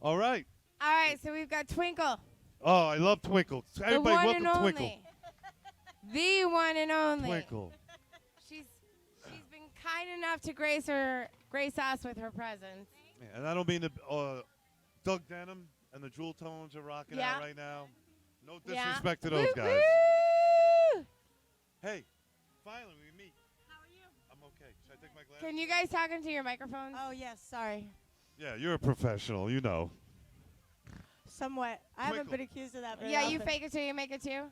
All right. All right, so we've got Twinkle. Oh, I love Twinkle. Everybody, one welcome and Twinkle. only. The one and only. Twinkle. She's been kind enough to grace us with her presence. Yeah, and I don't mean the Doug Denham and the Jewel Tones are rocking out right now. No disrespect to those guys. Woo! Hey, finally we meet. How are you? I'm okay. Should I take my glasses? Can you guys talk into your microphones? Oh, yes, sorry. Yeah, you're a professional. You know. Somewhat. I haven't been accused of that very Yeah, often. you fake it till you make it too?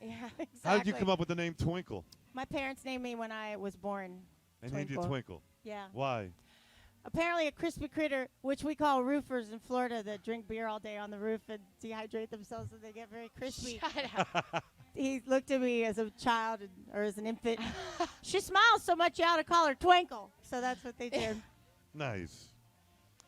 Yeah, exactly. How did you come up with the name Twinkle? My parents named me when I was born. They named you Twinkle. Yeah. Why? Apparently a crispy critter, which we call roofers in Florida, that drink beer all day on the roof and dehydrate themselves so they get very crispy. Shut up. He looked at me as a child or as an infant. She smiles so much you ought to call her Twinkle. So that's what they did. Nice.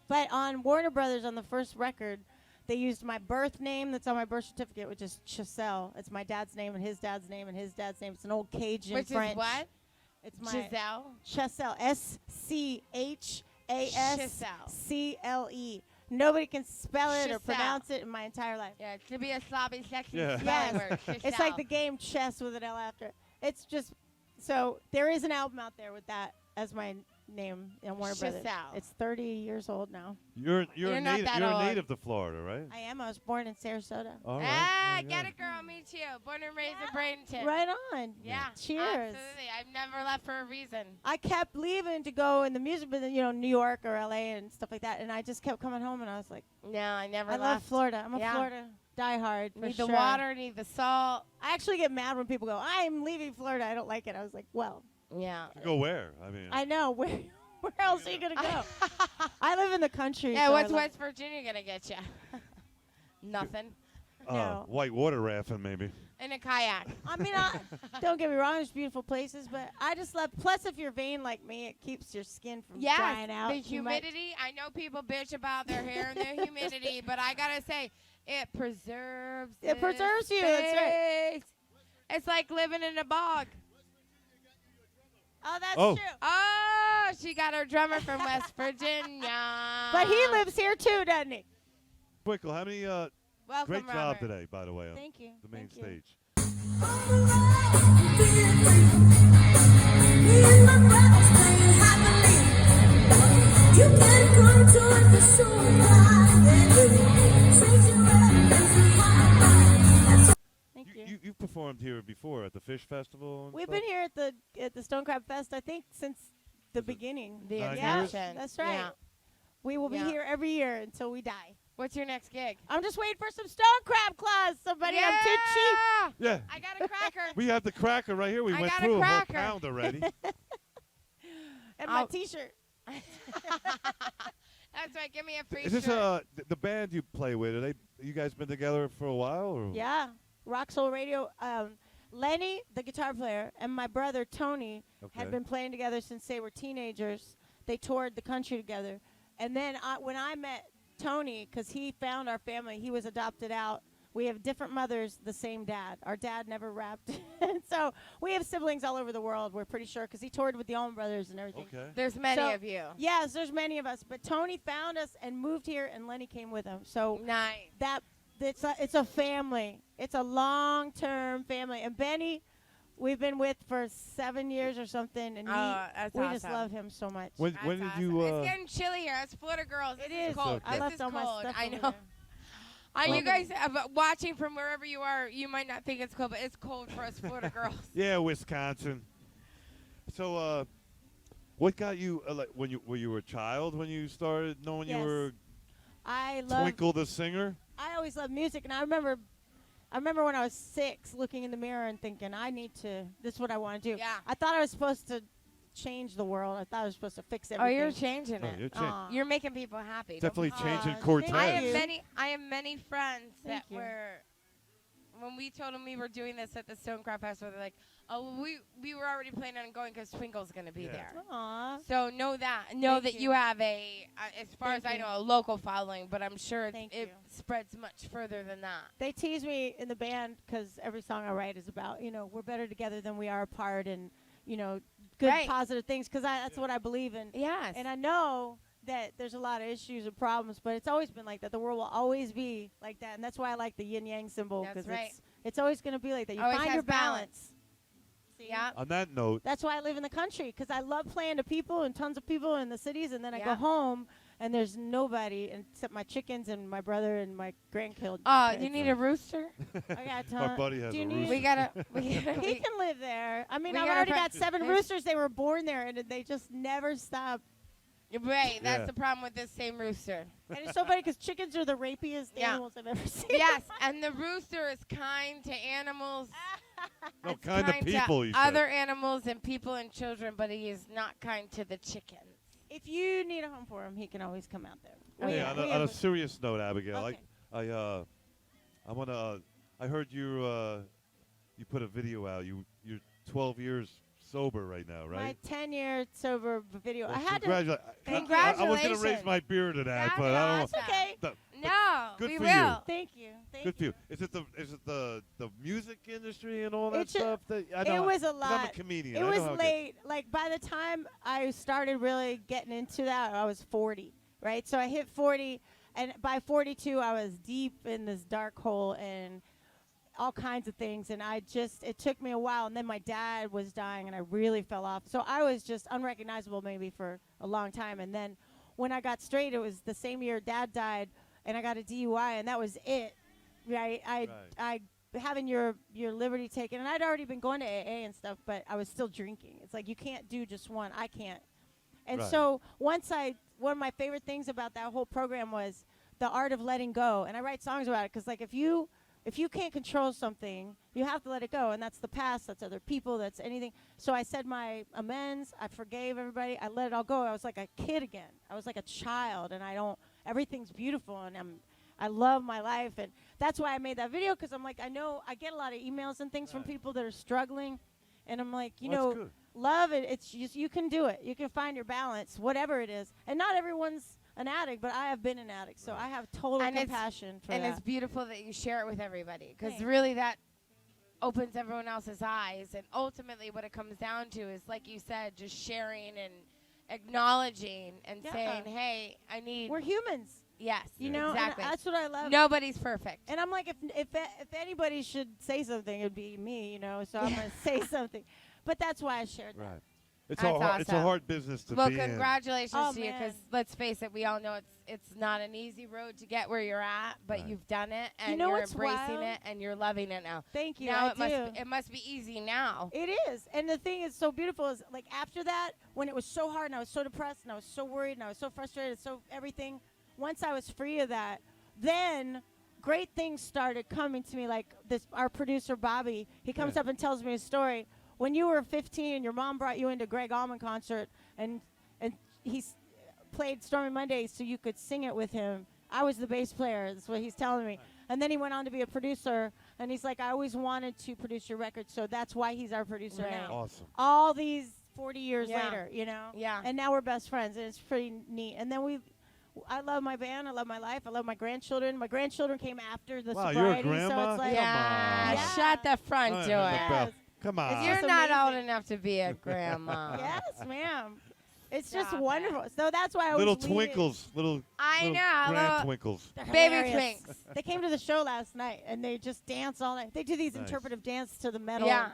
But on Warner Brothers, on the first record, they used my birth name that's on my birth certificate, which is Chiselle. It's my dad's name and his dad's name and his dad's name. It's an old Cajun Which French. is what? It's my Giselle? Chiselle. S-C-H-A-S-C-L-E. Nobody can spell it or Chiselle. pronounce it in my entire life. Yeah, to be a sloppy, sexy Yeah. spelling Yes. word. It's like the game chess with an L after. It's just, so there is an album out there with that as my name in Warner Brothers. Giselle. It's 30 years old now. You're not a that you're a old. native to Florida, right? I am. I was born in Sarasota. All right. Ah, Yeah, get yeah. it, girl. Me too. Born and raised in Bradenton. Right on. Yeah. Cheers. Absolutely. I've never left for a reason. I kept leaving to go in the music business, New York or LA and stuff like that, and I just kept coming home, and I was like, No, I never I left. love Florida. I'm a Yeah. Florida diehard. For Need sure. the water, need the salt. I actually get mad when people go, I'm leaving Florida. I don't like it. I was like, well, Yeah. To go where? I mean. I know. Where else are you going to go? I live in the country. Yeah, so what's I love- West Virginia going to get you? Nothing. No. White water rafting, maybe. In a kayak. I mean, don't get me wrong. There's beautiful places, but I just love. Plus, if you're vain like me, it keeps your skin from Yes, drying out. the You might- humidity. I know people bitch about their hair and their humidity, but I got to say, it preserves It preserves you, that's right. face. It's like living in a bog. Oh, that's Oh. true. Oh, she got her drummer from West Virginia. But he lives here too, doesn't he? Twinkle, how many Welcome, great job Robert. today, by the way, on Thank you. the main Thank you. stage. Thank you. You've performed here before at the Fish Festival. And We've stuff? been here at the Stone Crab Fest, I think, since the beginning. The 9 Yeah, years? inception. that's right. Yeah. We will be Yeah. here every year until we die. What's your next gig? I'm just waiting for some stone crab claws. Somebody, I'm too cheap. Yeah. I got a cracker. We have the cracker right here. We I went got a through a whole cracker. pound already. And my I'll- T-shirt. That's right. Give me a free Is this shirt. the band you play with? Are they? You guys been together for a while? Or? Yeah, Rock Soul Radio. Lenny, the guitar player, and my brother Tony Okay. had been playing together since they were teenagers. They toured the country together, and then when I met Tony, because he found our family, he was adopted out. We have different mothers, the same dad. Our dad never rapped, so we have siblings all over the world. We're pretty sure because he toured with the Allman Brothers and everything. Okay. There's many So- of you. Yes, there's many of us, but Tony found us and moved here, and Lenny came with him. So Nice. it's a family. It's a long-term family. And Benny, we've been with for 7 years or something, and That's we just awesome. love him so much. When That's did awesome. you? It's getting chilly here. It's Florida girls. It This is. cold. I This left is all my cold. stuff I over know. there. You guys watching from wherever you are, you might not think it's cold, but it's cold for us Florida girls. Yeah, Wisconsin. So, what got you like when you were a child when you started knowing Yes. you were I love. Twinkle the singer? I always loved music, and I remember when I was 6, looking in the mirror and thinking, this is what I want to do. Yeah. I thought I was supposed to change the world. I thought I was supposed to fix Oh, everything. you're changing Oh, it. you're changing. Aw. You're making people happy. Definitely Aw, changing thank Cortez. you. I have many friends Thank that you. were when we told them we were doing this at the Stone Crab Festival. They're like, "Oh, well, we were already planning on going because Twinkle's gonna be Yeah. there." Aw. So know that Thank that you. you have a, as far Thank as I you. know, a local following, but I'm sure Thank it you. spreads much further than that. They tease me in the band because every song I write is about, we're better together than we are apart, and, good Right. positive things, because that's what I believe in. Yes. And I know that there's a lot of issues and problems, but it's always been like that. The world will always be like that, and that's why I like the yin yang symbol, That's because right. it's always going to be like that. You Always find has your balance. See? Yeah. On that note, That's why I live in the country, because I love playing to people and tons of people in the cities, and then I go Yeah. home and there's nobody except my chickens and my brother and my grandkids. Oh, you need a rooster? I got our ton. buddy has Do you a need- rooster. We gotta. He can live there. I mean, We I've gotta already pra- got 7 there's- roosters. They were born there, and they just never stop. Right, that's Yeah. the problem with this same rooster. And it's so funny because chickens are the rapiest Yeah. animals I've ever seen. Yes, and the rooster is kind to animals. No, It's kind of people, to you said. other animals and people and children, but he is not kind to the chickens. If you need a home for him, he can always come out there. Hey, We- on, we a, on have a serious note, Abigail, Okay. I want to. I heard you put a video out. You're 12 years sober right now, my right? 10-year sober video. Well, I had to. Congratulations. I was going to raise Congratulations. my beard to that, That's but I don't know. It's okay. No, Good we for will. you. Thank you. Thank Good for you. you. Is it the music industry and all that It's a- stuff? That I It know, was a 'cause I'm a lot. comedian. It I know was how it late. Like by the time I started really getting into that, I was 40, right? So I hit 40, and by 42, I was deep in this dark hole and all kinds of things. And it took me a while. And then my dad was dying, and I really fell off. So I was just unrecognizable maybe for a long time. And then when I got straight, it was the same year Dad died, and I got a DUI, and that was it, right? I having your liberty taken, and I'd already been going to AA and stuff, but I was still drinking. It's like you can't do just one. I can't. And Right. so one of my favorite things about that whole program was the art of letting go, and I write songs about it because like if you can't control something, you have to let it go, and that's the past, that's other people, that's anything. So I said my amends, I forgave everybody, I let it all go. I was like a kid again. I was like a child, and everything's beautiful, and I love my life, and that's why I made that video, because I'm like, I know I get a lot of emails and things from Right. people that are struggling, and I'm like, you Well, that's know, good. love it. It's just you can do it. You can find your balance, whatever it is, and not everyone's an addict, but I have been an addict, so Right. I have total And it's- compassion for And that. it's beautiful that you share it with everybody because Thanks. really that opens everyone else's eyes. And ultimately, what it comes down to is, like you said, just sharing and acknowledging and Yeah. saying, "Hey, I need." We're humans, Yes, you know. and exactly. that's what I love. Nobody's perfect. And I'm like, if anybody should say something, it'd be me, you know. So I'm gonna say something. But that's why I shared that. Right. It's That's it's a awesome. hard business to Well, be in. congratulations Oh, to you because man. let's face it, we all know it's not an easy road to get where you're at, but Right. you've done it and know you're what's embracing wild? it and you're loving it now. Thank you. Now I do. it must be easy now. It is. And the thing is so beautiful is like after that, when it was so hard and I was so depressed and I was so worried and I was so frustrated, so everything, once I was free of that, then great things started coming to me. Like our producer Bobby, he comes Yeah. up and tells me a story. When you were 15 and your mom brought you into Greg Allman concert and he played Stormy Monday so you could sing it with him. I was the bass player. That's what he's telling me. And then he went on to be a producer, and he's like, I always wanted to produce your record, so that's why he's our producer Right. now. Awesome. All these 40 years Yeah. later, you know? Yeah. And now we're best friends, and it's pretty neat. And then I love my band. I love my life. I love my grandchildren. My grandchildren came after the Wow, you're a sobriety, so grandma? it's like, Yeah, Yeah. shut the front All right, door. Yes. Come on. You're It's not old amazing. enough to be a grandma. Yes, ma'am. It's just Stop wonderful. So that's why I always Little lead it. twinkles, little I little know. grand little twinkles. They're baby hilarious. twinks. They came to the show last night, and they just dance all night. They do these Nice. interpretive dance to the metal. Yeah.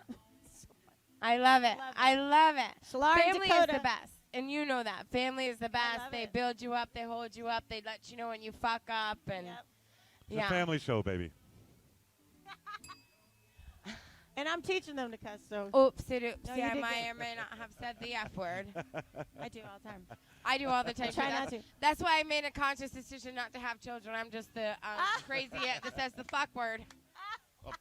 I love it. Love it. I love it. Solar and Family is Dakota. the best. And you know that. Family is the best. love They it. build you up. They hold you up. They let you know when you fuck up. And Yep. It's yeah. a family show, baby. And I'm teaching them to cuss, so Oopsie doopsie. No, you I did may good. or may not have said the F word. I do all the time. I do all the time. Try too. not That's- to. That's why I made a conscious decision not to have children. I'm just the crazy that says the fuck word. Yeah,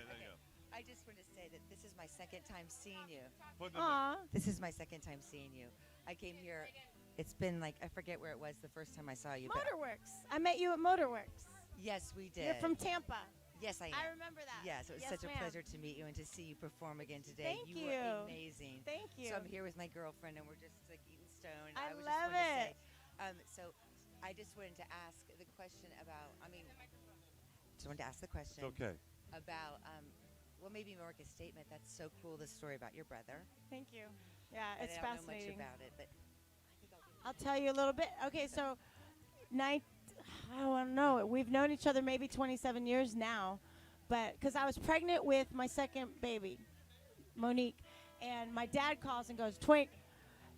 there you I just want to say that this is my second time seeing you. go. Aw. This is my second time seeing you. I came here. It's been like I forget where it was the first time I saw you. but- Motorworks. I met you at Motorworks. Yes, we did. You're from Tampa. Yes, I am. I remember that. Yes, it was such a ma'am. pleasure to meet you and to see you perform again today. Thank you you. were amazing. Thank you. So I'm here with my girlfriend, and we're just like eating stone. I was love just wanted it. To say, so I just wanted to ask the question about. Just wanted to ask the question It's okay. about. Well, maybe more like a statement. That's so cool. The story about your brother. Thank you. Yeah, And it's I don't know much fascinating. about it, but I'll tell you a little bit. Okay, so I don't know. We've known each other maybe 27 years now, but because I was pregnant with my second baby, Monique, and my dad calls and goes, Twink,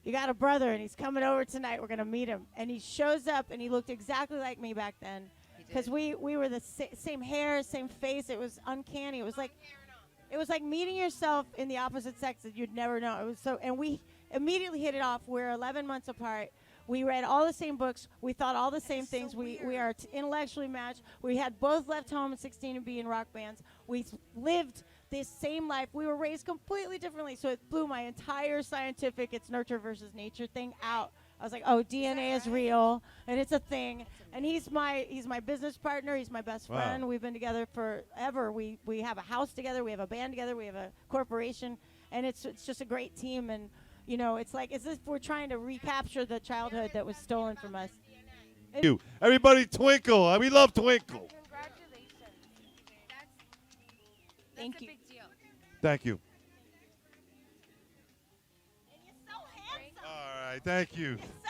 you got a brother, and he's coming over tonight. We're going to meet him. And he shows up, and he looked exactly like me back then because we were the same hair, same face. It was uncanny. It was like meeting yourself in the opposite sex that you'd never know. It was so, and we immediately hit it off. We're 11 months apart. We read all the same books. We thought all the same things. So We are intellectually matched. We had both left home at 16 to be in rock bands. We lived this same life. We were raised completely differently, so it blew my entire scientific it's nurture versus nature thing out. I was like, oh, DNA is real, and it's a thing. And he's my business partner. He's my best friend. We've been together forever. We have a house together. We have a band together. We have a corporation, and it's just a great team. And you know, it's like as if we're trying to recapture the childhood that was stolen from us. Thank you. Everybody, Twinkle. We love Twinkle. Congratulations. Thank That's you. a big deal. Thank you. And you're so handsome. All right. Thank you. You're so